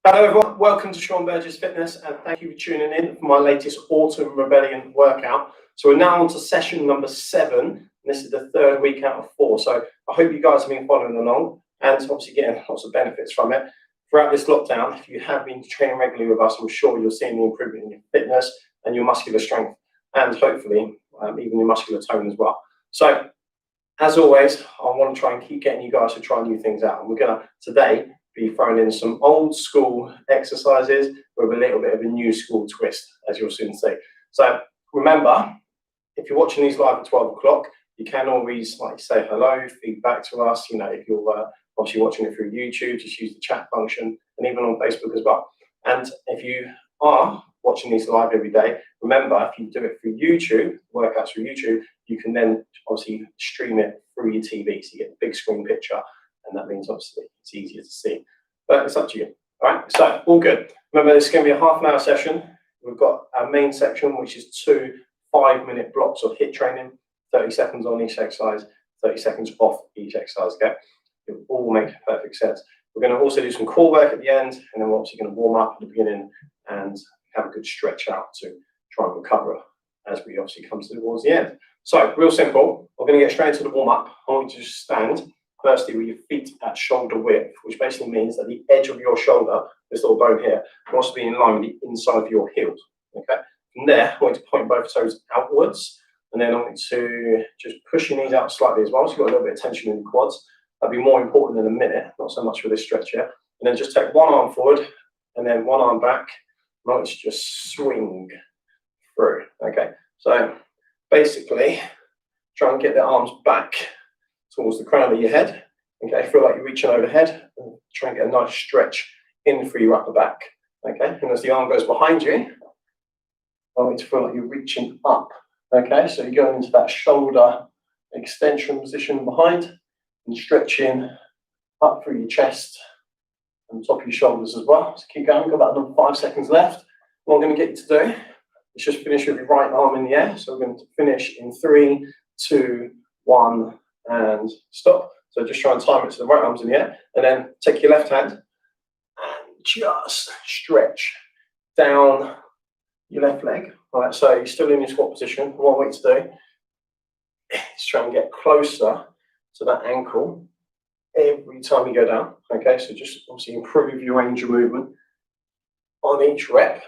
Hello everyone, welcome to Sean Burgess Fitness and thank you for tuning in for my latest Autumn Rebellion workout. So we're now on to session number 7 and this is the third week out of 4. So I hope you guys have been following along and obviously getting lots of benefits from it. Throughout this lockdown, if you have been training regularly with us, I'm sure you're seeing the improvement in your fitness and your muscular strength and hopefully even your muscular tone as well. So as always, I want to try and keep getting you guys to try new things out and we're going to today be throwing in some old school exercises with a little bit of a new school twist, as you'll soon see. So remember, if you're watching these live at 12 o'clock, you can always say hello, feedback to us. You know, if you're obviously watching it through YouTube, just use the chat function and even on Facebook as well. And if you are watching these live every day, remember, if you do it through YouTube, workouts through YouTube, you can then obviously stream it through your TV, so you get a big screen picture. And that means obviously it's easier to see, but it's up to you. All right, so all good. Remember, this is going to be a half-an-hour session. We've got our main section, which is 2 5-minute blocks of HIIT training, 30 seconds on each exercise, 30 seconds off each exercise. Okay, it all makes perfect sense. We're going to also do some core work at the end, and then we're obviously going to warm up at the beginning and have a good stretch out to try and recover as we obviously come towards the end. So, real simple. We're going to get straight into the warm-up. I want you to just stand. Firstly, with your feet at shoulder width, which basically means that the edge of your shoulder, this little bone here, must be in line with the inside of your heels. Okay. From there, I want you to point both toes outwards, and then I want you to just push your knees out slightly as well. So you've got a little bit of tension in the quads. That'll be more important in a minute, not so much for this stretch here. And then just take one arm forward, and then one arm back. And I want you to just swing through. Okay. So basically, try and get the arms back towards the crown of your head. Okay, feel like you're reaching overhead and try and get a nice stretch in through your upper back. Okay, and as the arm goes behind you, I want you to feel like you're reaching up. Okay, so you're going into that shoulder extension position behind and stretching up through your chest and top of your shoulders as well. So keep going, got about another 5 seconds left. What I'm going to get you to do is just finish with your right arm in the air. So we're going to finish in 3, 2, 1, and stop. So just try and time it so the right arm's in the air, and then take your left hand and just stretch down your left leg. All right, so you're still in your squat position. What I want you to do is try and get closer to that ankle every time you go down. Okay, so just obviously improve your range of movement on each rep.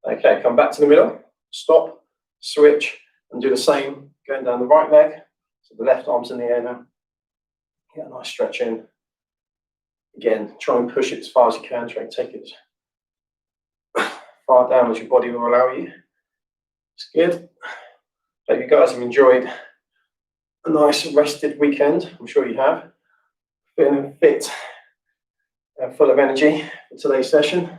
Okay, come back to the middle, stop, switch, and do the same going down the right leg. So the left arm's in the air now. Get a nice stretch in. Again, try and push it as far as you can. Try and take it as far down as your body will allow you. It's good. Hope you guys have enjoyed a nice rested weekend. I'm sure you have. Feeling fit and full of energy for today's session.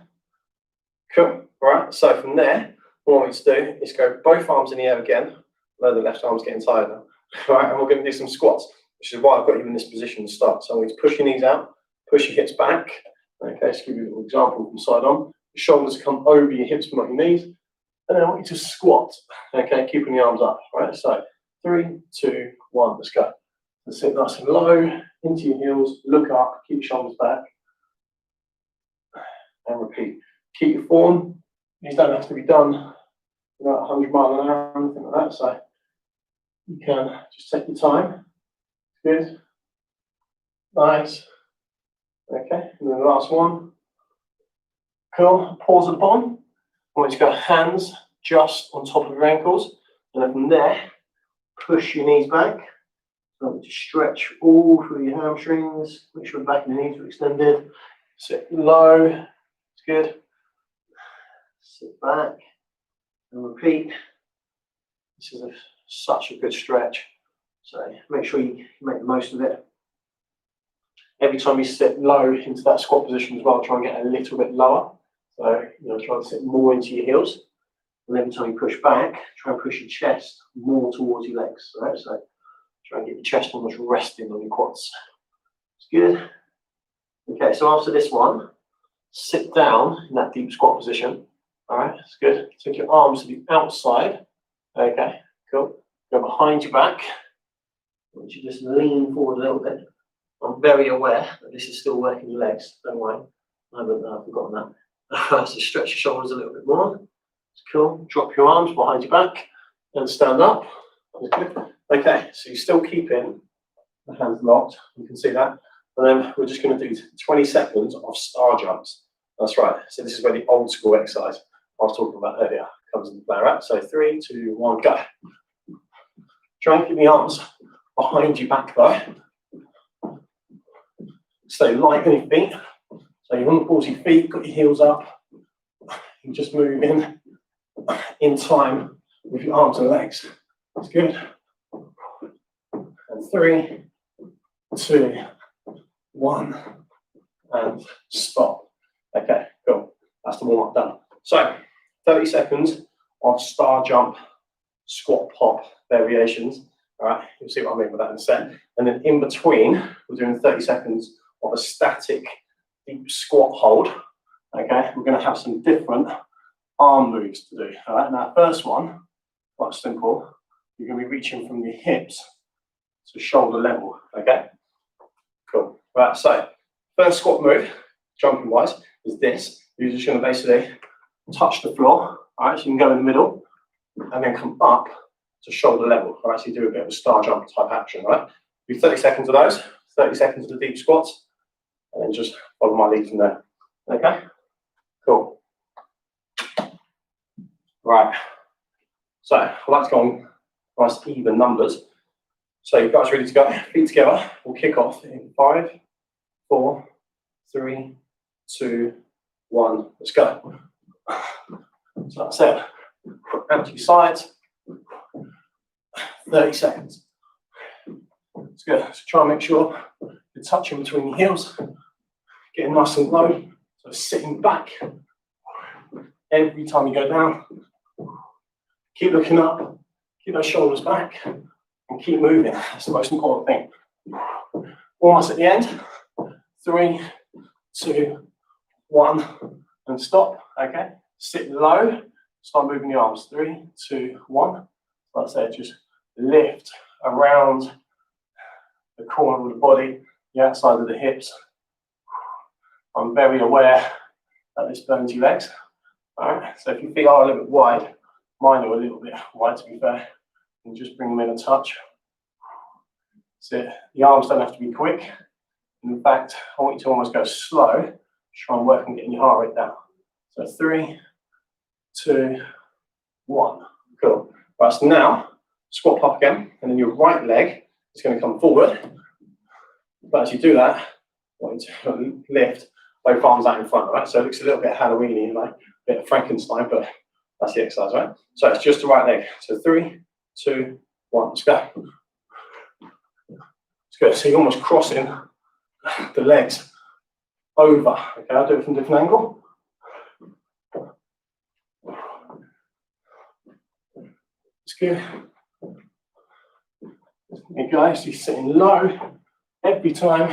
Cool. All right. So from there, what I want you to do is go both arms in the air again. Although the left arm's getting tired now. All right, and we're going to do some squats, which is why I've got you in this position to start. So I'm going to push your knees out, push your hips back. Okay, so give you an example from side on. The shoulders come over your hips, but not your knees. And then I want you to squat. Okay, keeping the arms up. All right, so 3, 2, 1, let's go. So sit nice and low, into your heels, look up, keep your shoulders back. And repeat. Keep your form. These don't have to be done about 100 miles an hour or anything like that. So you can just take your time. Good. Nice. Okay, and then the last one. Cool. Pause at the bottom. I want you to go hands just on top of your ankles. And then from there, push your knees back. So just stretch all through your hamstrings. Make sure the back of your knees are extended. Sit low. It's good. Sit back and repeat. This is such a good stretch. So make sure you make the most of it. Every time you sit low into that squat position as well, try and get a little bit lower. So, try and sit more into your heels. And every time you push back, try and push your chest more towards your legs. All right? So try and get your chest almost resting on your quads. It's good. Okay, so after this one, sit down in that deep squat position. All right, it's good. Take your arms to the outside. Okay, cool. Go behind your back. I want you to just lean forward a little bit. I'm very aware that this is still working your legs. Don't worry. I haven't forgotten that. So stretch your shoulders a little bit more. It's cool. Drop your arms behind your back and stand up. Okay, so you're still keeping the hands locked. You can see that. And then we're just going to do 20 seconds of star jumps. That's right. So this is where the old school exercise I was talking about earlier comes into play, right? So 3, 2, 1, go. Try and keep the arms behind your back though. Stay light on your feet. So you're on the balls of your feet, got your heels up. You just move in time with your arms and legs. That's good. And 3, 2, 1, and stop. Okay, cool. That's the warm-up done. So 30 seconds of star jump, squat, pop variations. All right, you'll see what I mean with that in a sec. And then in between, we're doing 30 seconds of a static deep squat hold. Okay, we're going to have some different arm moves to do. All right, now first one, quite simple. You're going to be reaching from your hips to shoulder level. Okay, cool. Right, so first squat move, jumping wise, is this. You're just going to basically touch the floor. All right, so you can go in the middle and then come up to shoulder level. All right, so you do a bit of a star jump type action. Right, do 30 seconds of those, 30 seconds of the deep squats, and then just follow my lead from there. Okay, cool. Right, so I'd like to go on nice even numbers. So you guys ready to go? Feet together. We'll kick off in 5, 4, 3, 2, 1. Let's go. So that's it. Out to your sides. 30 seconds. It's good. So try and make sure you're touching between your heels. Getting nice and low. So sitting back. Every time you go down. Keep looking up. Keep those shoulders back. And keep moving. That's the most important thing. Almost at the end. 3, 2, 1. And stop. Okay. Sit low. Start moving your arms. 3, 2, 1. Like I said, just lift around the corner of the body, the outside of the hips. I'm very aware that this burns your legs. All right. So if your feet are a little bit wide, mine are a little bit wide to be fair, and just bring them in a touch. That's it. The arms don't have to be quick. In fact, I want you to almost go slow. Try and work on getting your heart rate down. So 3, 2, 1. Cool. Right, so now squat pop again, and then your right leg is going to come forward. But as you do that, I want you to lift both arms out in front, right? So it looks a little bit Halloween-y, like a bit of Frankenstein, but that's the exercise, right? So it's just the right leg. So 3, 2, 1. Let's go. It's good. So you're almost crossing the legs over. Okay, I'll do it from a different angle. It's good. There you go. So you're sitting low every time,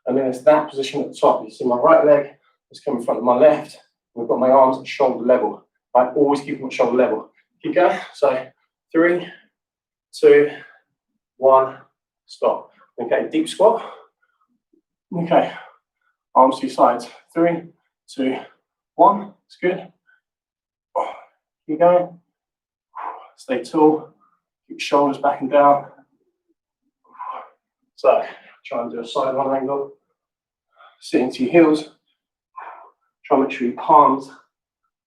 and then it's that position at the top. You see my right leg is coming in front of my left. We've got my arms at shoulder level. I always keep them at shoulder level. Keep going. So 3, 2, 1. Stop. Okay, deep squat. Okay, arms to your sides. 3, 2, 1. It's good. Keep going. Stay tall. Keep your shoulders back and down. So try and do a side one angle. Sit into your heels. Try and make sure your palms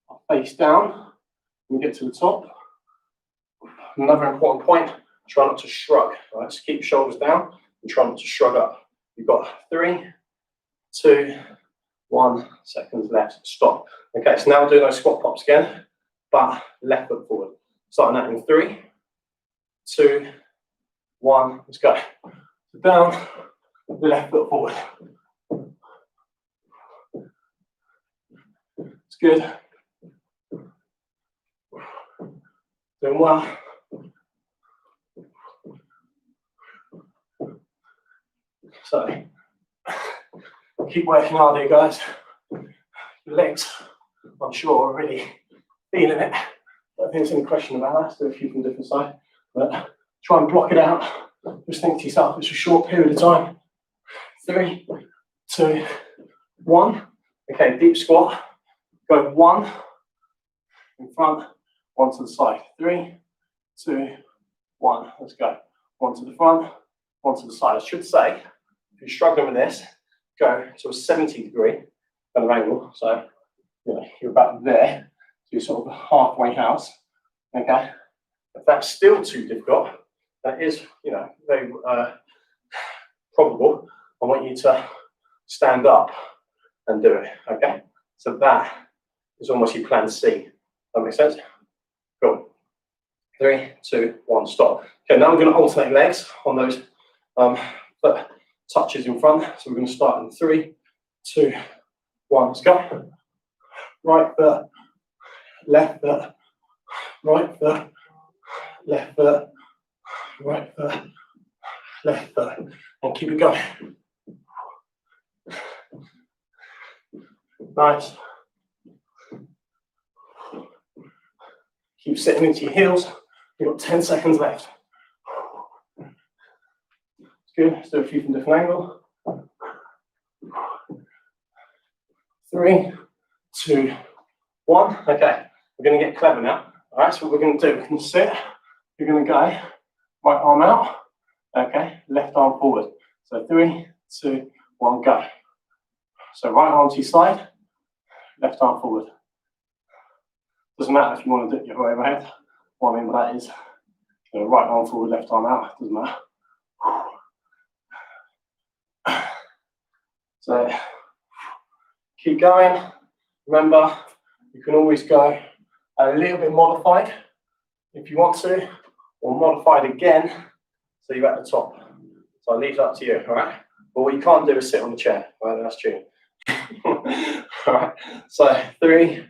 are face down when you get to the top. Another important point, try not to shrug. Right? So keep your shoulders down and try not to shrug up. You've got 3, 2, 1 seconds left. Stop. Okay, so now we'll do those squat pops again, but left foot forward. Starting that in 3, 2, 1. Let's go. Down, left foot forward. It's good. Doing well. So, keep working hard here, guys. Your legs, I'm sure, are really feeling it. I don't think there's any question about that. Do a few from different side, but try and block it out. Just think to yourself, it's a short period of time. 3, 2, 1. Okay, deep squat. go 1 in front, 1 to the side. 3, 2, 1. Let's go. 1 to the front, 1 to the side. I should say, if you're struggling with this, go to a 70-degree kind of angle. So you're about there. So you're sort of a halfway house. Okay. If that's still too difficult, that is, very probable. I want you to stand up and do it. Okay. So that is almost your plan C. That makes sense? Cool. 3, 2, 1, stop. Okay, now we're going to alternate legs on those foot touches in front. So we're going to start in 3, 2, 1. Let's go. Right foot, left foot, right foot, left foot, right foot, left foot, and keep it going. Nice. Keep sitting into your heels. You've got 10 seconds left. It's good. Let's do a few from different angles. 3, 2, 1. Okay, we're going to get clever now. All right, so what we're going to do, we're going to sit. You're going to go right arm out. Okay, left arm forward. So 3, 2, 1, go. So right arm to your side, left arm forward. Doesn't matter if you want to dip your overhead. What I mean by that is, right arm forward, left arm out. Doesn't matter. So keep going. Remember, you can always go a little bit modified if you want to, or modified again so you're at the top. So I'll leave that to you, all right? But what you can't do is sit on the chair, all right? That's true. All right, so 3,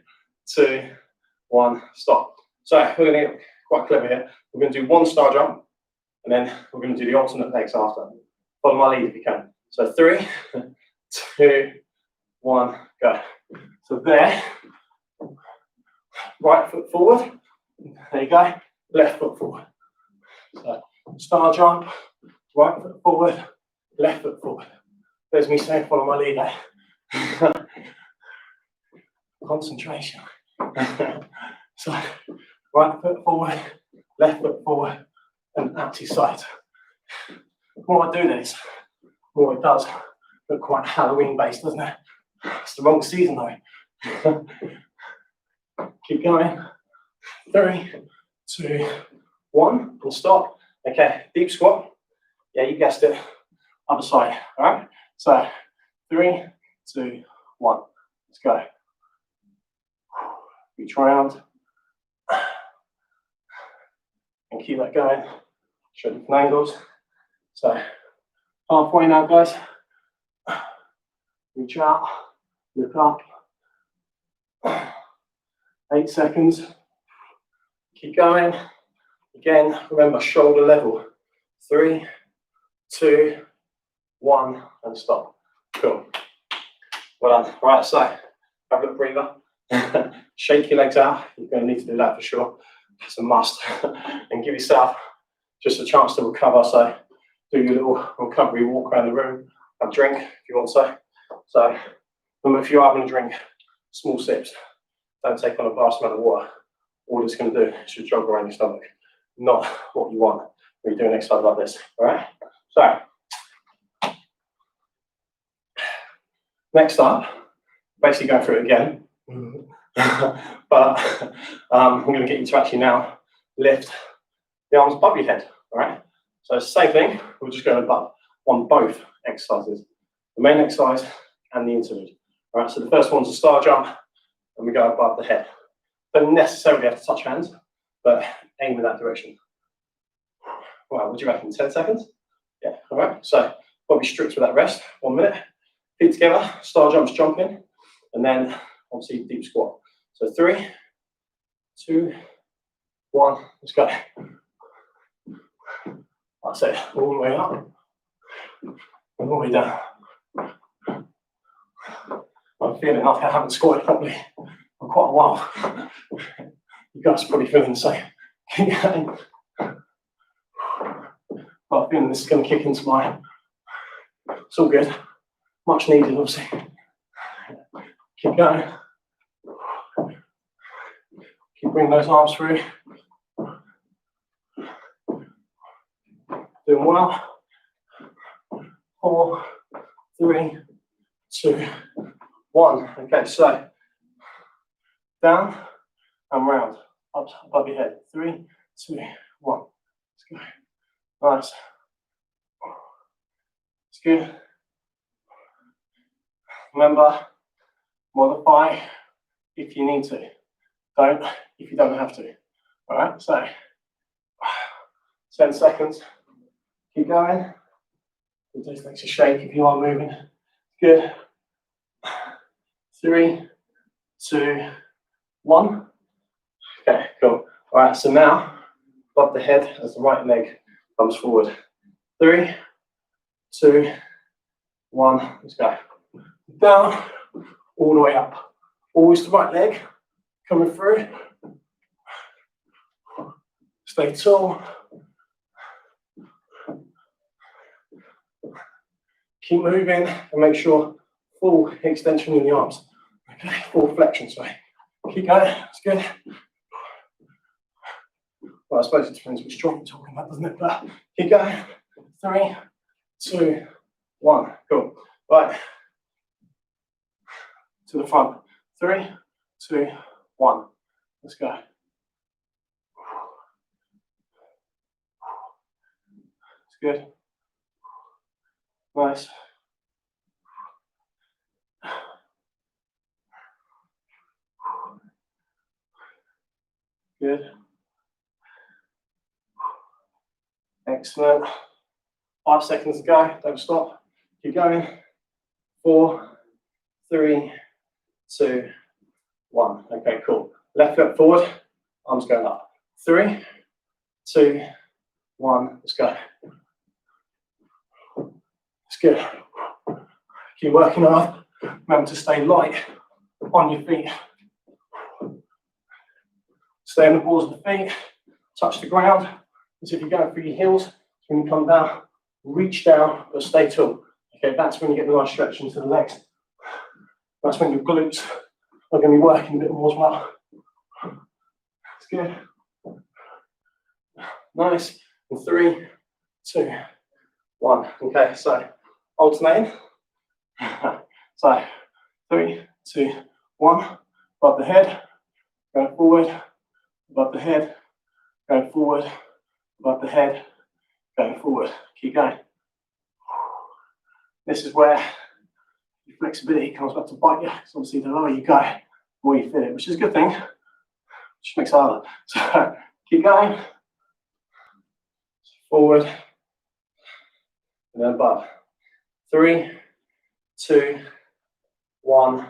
2, 1, stop. So we're going to get quite clever here. We're going to do 1 star jump, and then we're going to do the alternate legs after. Follow my lead if you can. So 3, 2, 1, go. So there, right foot forward. There you go. Left foot forward. So star jump, right foot forward, left foot forward. There's me saying follow my lead there. Concentration. So right foot forward, left foot forward, and out to your side. The more I do this, the more it does look quite Halloween based, doesn't it? It's the wrong season though. Keep going. 3, 2, 1, and stop. Okay, deep squat. Yeah, you guessed it. Other side. All right. So 3, 2, 1. Let's go. Reach round. And keep that going. Show different angles. So halfway now, guys. Reach out. Look up. 8 seconds. Keep going. Again, remember, shoulder level. 3, 2, 1, and stop. Cool. Well done. Right, so have a little breather. Shake your legs out. You're going to need to do that for sure. It's a must. And give yourself just a chance to recover. So do your little recovery walk around the room. Have a drink if you want to. So remember, if you are going to drink, small sips. Don't take on a vast amount of water. All it's going to do is just jog around your stomach. Not what you want when you're doing an exercise like this. All right? So next up, basically going through it again. But I'm going to get you to actually now lift the arms above your head. All right? So same thing. We're just going above on both exercises. The main exercise and the interlude. All right? So the first one's a star jump, and we go above the head. Don't necessarily have to touch hands, but aim in that direction. Right, what do you reckon? 10 seconds? Yeah, all right. So probably strict with that rest. 1 minute. Feet together, star jumps jumping, and then obviously deep squat. So 3, 2, 1, let's go. That's it. All the way up, and all the way down. I'm feeling like I haven't squatted properly for quite a while. You guys are probably feeling the same. Keep going. But I'm feeling this is going to kick into my. It's all good. Much needed, obviously. Keep going. Bring those arms through. Doing well. 4, 3, 2, 1. Okay, so down and round, up above your head. 3, 2, 1. Let's go. Nice. It's good. Remember, modify if you need to. Don't if you don't have to. All right, so 10 seconds. Keep going. It just makes a shake if you are moving. Good. 3, 2, 1. Okay, cool. All right, so now above the head as the right leg comes forward. 3, 2, 1. Let's go. Down, all the way up. Always the right leg coming through. Stay tall. Keep moving and make sure full extension in the arms. Okay, full flexion, sorry. Keep going, it's good. Well, I suppose it depends which joint you're talking about, doesn't it? But keep going. 3, 2, 1. Cool. Right. To the front. 3, 2, 1. Let's go. It's good. Nice. Good. Excellent. 5 seconds to go. Don't stop. Keep going. 4, 3, 2, 1. Okay, cool. Left foot forward. Arms going up. 3, 2, 1. Let's go. It's good. Keep working hard. Remember to stay light on your feet. Stay on the balls of the feet. Touch the ground. As if you're going through your heels. When you come down, reach down, but stay tall. Okay, that's when you get the nice stretch into the legs. That's when your glutes are going to be working a bit more as well. It's good. Nice. And 3, 2, 1. Okay, so alternating. So 3, 2, 1. Above the head, going forward. Above the head, going forward. Above the head, going forward. Keep going. This is where your flexibility comes back to bite you. So obviously, the lower you go, the more you feel it, which is a good thing. Which makes it harder. So keep going. Forward. And then above. 3, 2, 1.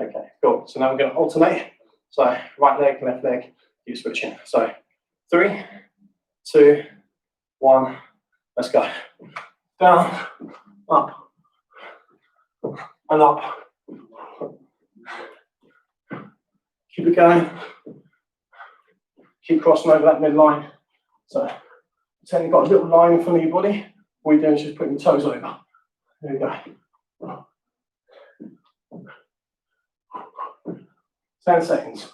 Okay, cool. So now we're going to alternate. So right leg, left leg, keep switching. So 3, 2, 1. Let's go. Down, up, and up. Keep it going. Keep crossing over that midline. So pretend you've got a little line in front of your body. All you're doing is just putting your toes over. There we go. 10 seconds.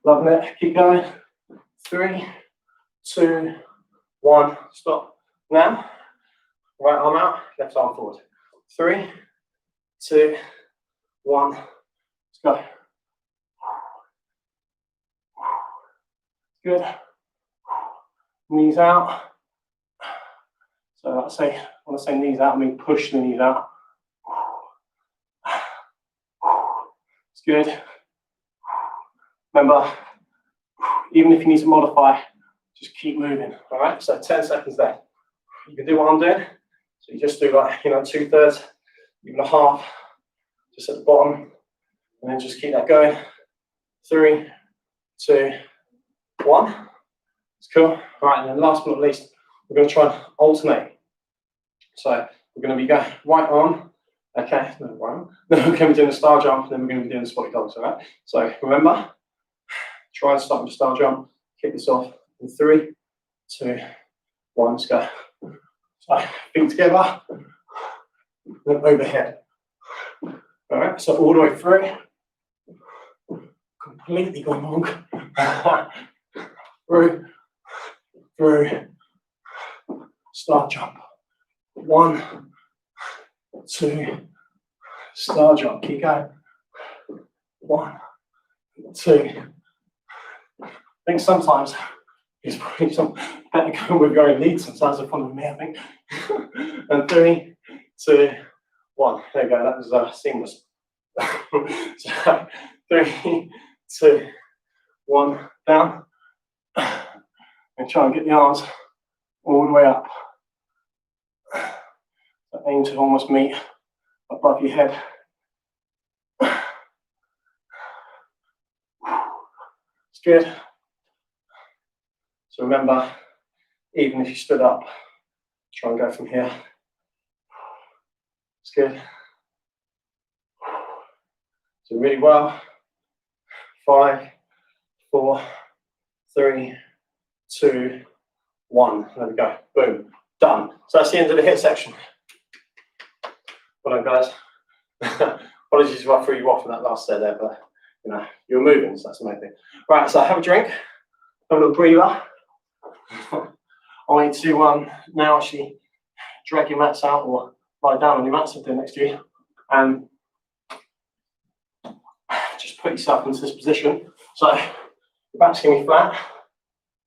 Loving it. Keep going. 3, 2, 1. Stop. Now, right arm out, left arm forward. 3, 2, 1. Let's go. Good. Knees out. So when I say knees out, I mean push the knees out. It's good. Remember, even if you need to modify, just keep moving. All right. So 10 seconds there. You can do what I'm doing. So you just do like 2/3, even a half, just at the bottom, and then just keep that going. 3, 2, 1. It's cool. All right. And then last but not least, we're going to try and alternate. So we're going to be going right arm. Okay. No, right arm. Then we're going to be doing the star jump, and then we're going to be doing the spotty dogs. All right. So remember. Try and start with a star jump. Kick this off in 3, 2, 1. Let's go. So feet together, then overhead. All right. So all the way through. completely gone wrong. through, start jump. 1, 2, start jump. Keep going. 1, 2. I think sometimes it's probably some better going with your own lead. Sometimes they're following me, I think. And 3, 2, 1. There you go. That was seamless. So 3, 2, 1. Down. And try and get the arms all the way up. So aim to almost meet above your head. It's good. So remember, even if you stood up, try and go from here. It's good. So really well. 5, 4, 3, 2, 1. There we go. Boom. Done. So that's the end of the HIIT section. Well done, guys. Apologies if I threw you off in that last set there, but you know, you're moving, so that's the main thing. Right, so have a drink, have a little breather. I want you to now actually drag your mats out or lie down on your mats if they're next to you, and just put yourself into this position. So your back's going to be flat,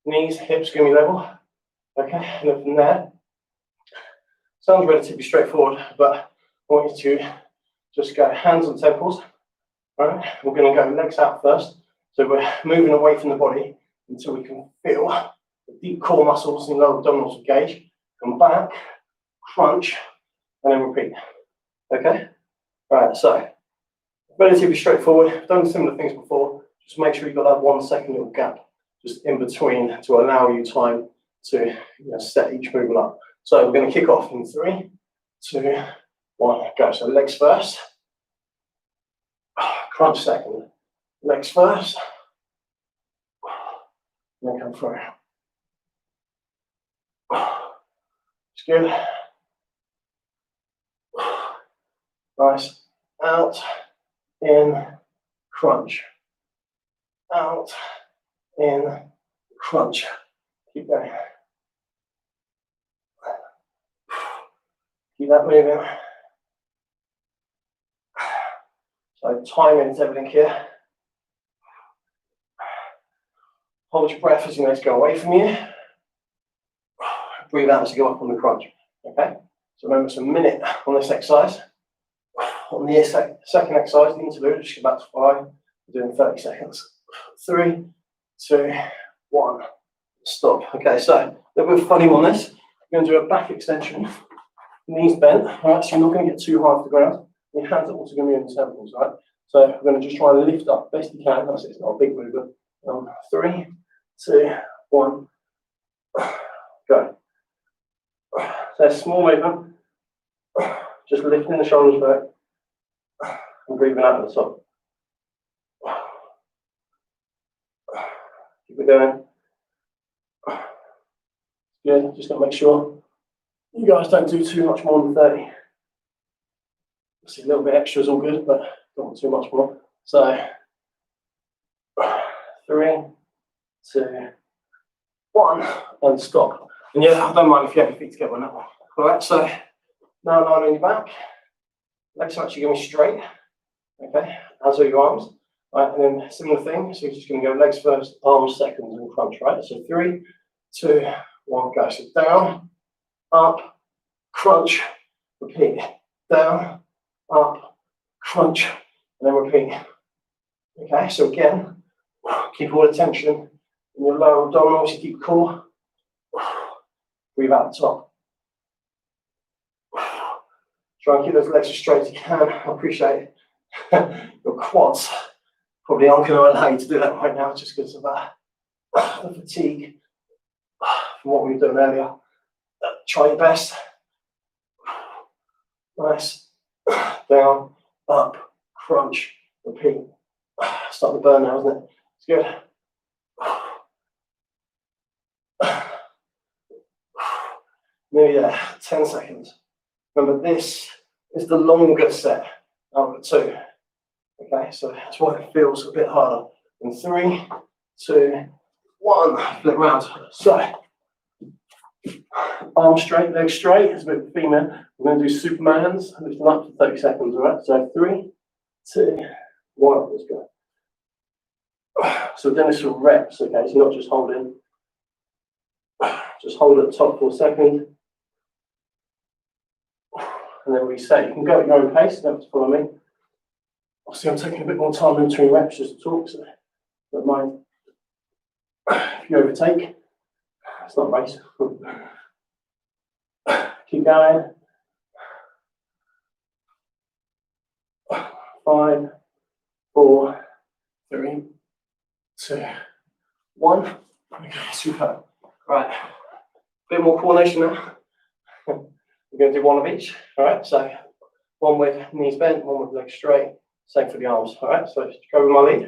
knees, hips going to be level. Okay, and then from there, sounds relatively straightforward, but I want you to just go hands on temples. All right, we're going to go legs out first. So we're moving away from the body until we can feel the deep core muscles and lower abdominals engage. Come back, crunch, and then repeat. Okay? All right, so relatively straightforward. I've done similar things before. Just make sure you've got that 1 second little gap just in between to allow you time to set each movement up. So we're going to kick off in 3, 2, 1, go. So legs first. Crunch second. Legs first. And then come through. It's good. Nice. Out, in, crunch. Out, in, crunch. Keep going. Keep that moving. So timing is everything here. Hold your breath as your legs go away from you. Breathe out as you go up on the crunch. Okay? So remember, it's a minute on this exercise. On the second exercise, the interlude, just go back to 5. We're doing 30 seconds. 3, 2, 1. Stop. Okay, so a little bit of funny on this. We're going to do a back extension. Knees bent. All right, so you're not going to get too high off the ground. Your hands are also going to be in the temples, right? So we're going to just try and lift up best you can. That's it. It's not a big movement. 3, 2, 1. Go. So a small movement. Just lifting the shoulders back and breathing out at the top. Keep it going. Good. Just got to make sure you guys don't do too much more than 30. See, a little bit extra is all good, but don't want too much more. So 3, 2, 1, and stop. And yeah, I don't mind if you have your feet together on that one. All right, so now lie on your back. Legs are actually going to be straight. Okay, as are your arms. All right, and then similar thing. So you're just going to go legs first, arms second, and crunch. Right. So 3, 2, 1, go. So down, up, crunch, repeat. Down, up, crunch, and then repeat. Okay, so again, keep all the tension in your lower abdominals. You keep core. Breathe out the top. Try and keep those legs as straight as you can. I appreciate your quads probably aren't going to allow you to do that right now just because of the fatigue from what we were doing earlier. Try your best. Nice. Down, up, crunch, repeat. Starting to burn now, isn't it? It's good. Nearly there. 10 seconds. Remember, this is the longer set out of the 2. Okay, so that's why it feels a bit harder. In 3, 2, 1. Flip round. So, arm straight, leg straight. It's a bit of a female. We're going to do Supermans. Lift them up for 30 seconds, all right? So 3, 2, 1. Let's go. So we're doing this for reps, okay? So not just holding. Just hold at the top for a second. And then reset. You can go at your own pace, you don't have to follow me. Obviously, I'm taking a bit more time in between reps just to talk, so don't mind. If you overtake, it's not a race. Keep going. 5, 4, 3, 2, 1. Okay, super. Right. Bit more coordination now. We're going to do one of each. All right. So one with knees bent, one with legs straight. Same for the arms. All right. So just go with my lead.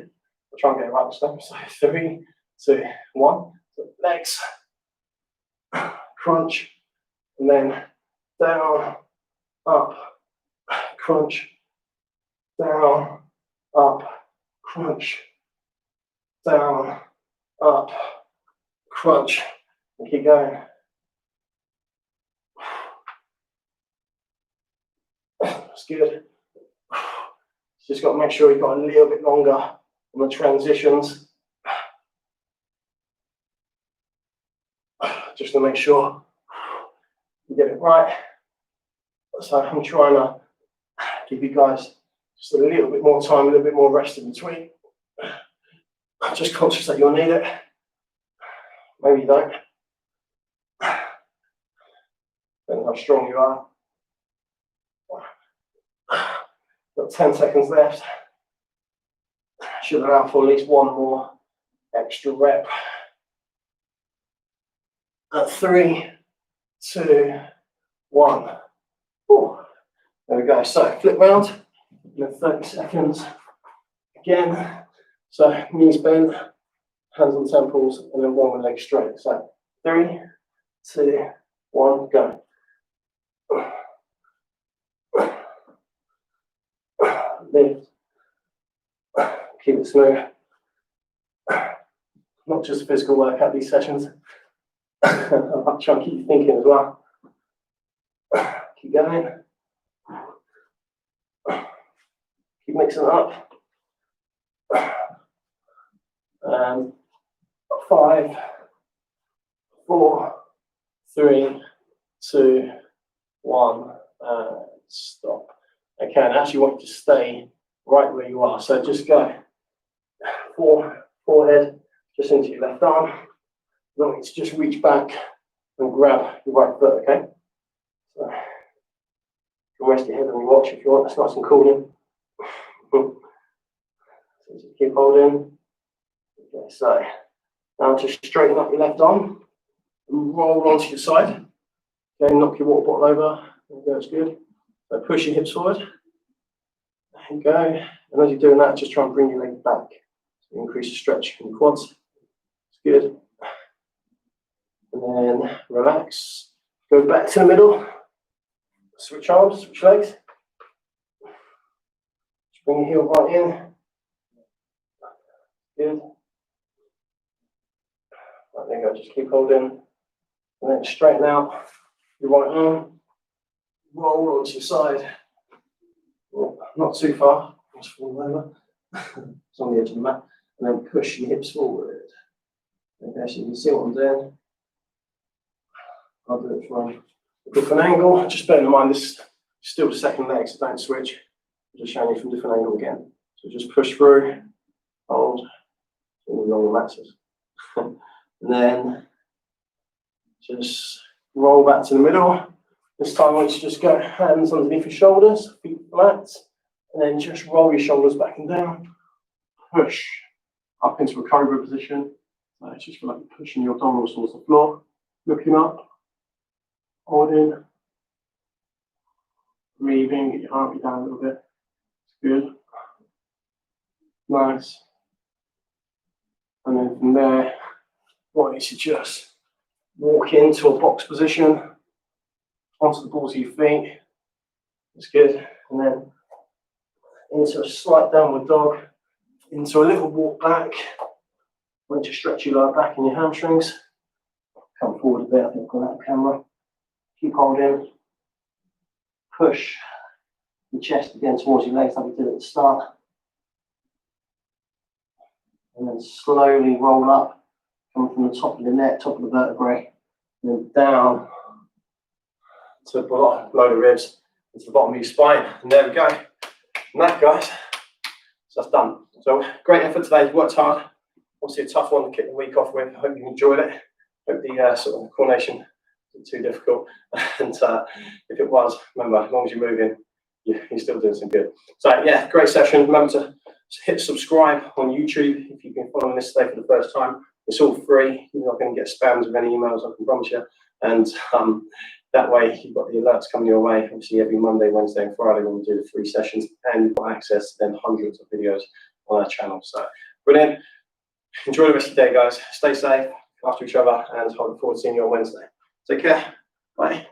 I'll try and get it right this time. So 3, 2, 1. So legs, crunch, and then down, up, crunch, down, up, crunch, down, up, crunch, and keep going. That's good. Just got to make sure you've got a little bit longer on the transitions. Just to make sure you get it right. So I'm trying to give you guys just a little bit more time, a little bit more rest in between. I'm just conscious that you'll need it. Maybe you don't. Depending how strong you are. Got 10 seconds left. Should allow for at least one more extra rep. At 3, 2, 1. Ooh. There we go. So flip round. And 30 seconds. Again. So knees bent, hands on temples, and then one with legs straight. So 3, 2, 1, go. Lift. Keep it smooth. Not just a physical workout, these sessions. I'll try and keep you thinking as well. Keep going. Keep mixing it up. And 5, 4, 3, 2, 1, and stop. Okay, and I actually want you to stay right where you are. So just go. Forehead, just into your left arm. I want you to just reach back and grab your right foot, okay? So you can rest your head on your watch if you want. That's nice and cool. So just keep holding. Okay, so now just straighten up your left arm and roll onto your side. Okay, knock your water bottle over. There you go, it's good. So push your hips forward. There you go. And as you're doing that, just try and bring your legs back. So increase the stretch in your quads. It's good. And then relax. Go back to the middle. Switch arms, switch legs. Just bring your heel right in. Good. Right, there you go. Just keep holding. And then straighten out your right arm. Roll onto your side. Not too far. Just fall over. It's on the edge of the mat. And then push your hips forward. Okay, so you can see what I'm doing. I'll do it from a different angle. Just bear in mind this is still the second leg, so don't switch. I'm just showing you from a different angle again. So just push through, hold, and along the mats. And then just roll back to the middle. This time I want you to just go hands underneath your shoulders, feet flat, and then just roll your shoulders back and down. Push up into a cobra position. So it's just like pushing your abdominals towards the floor, looking up, holding, breathing, get your heart down a little bit. It's good. Nice. And then from there, I want you to just walk into a box position, onto the balls of your feet. It's good. And then into a slight downward dog. into a little walk back. Want to stretch your lower back and your hamstrings. Come forward a bit, I think, on that camera. Keep holding. Push the chest again towards your legs like we did at the start. And then slowly roll up, coming from the top of the neck, top of the vertebrae, and then down to below the ribs, into the bottom of your spine. And there we go. And that, guys, so that's done. So great effort today. You worked hard. Obviously a tough one to kick the week off with. I hope you enjoyed it. Hope the sort of coordination wasn't too difficult. And if it was, remember, as long as you're moving, you're still doing some good. So yeah, great session. Remember to hit subscribe on YouTube if you've been following this today for the first time. It's all free. You're not going to get spams with any emails, I can promise you. And that way you've got the alerts coming your way. Obviously every Monday, Wednesday and Friday when we do the free sessions, and you've got access to then hundreds of videos on our channel. So brilliant. Enjoy the rest of the day, guys. Stay safe after each other, and I look forward to seeing you on Wednesday. Take care. Bye.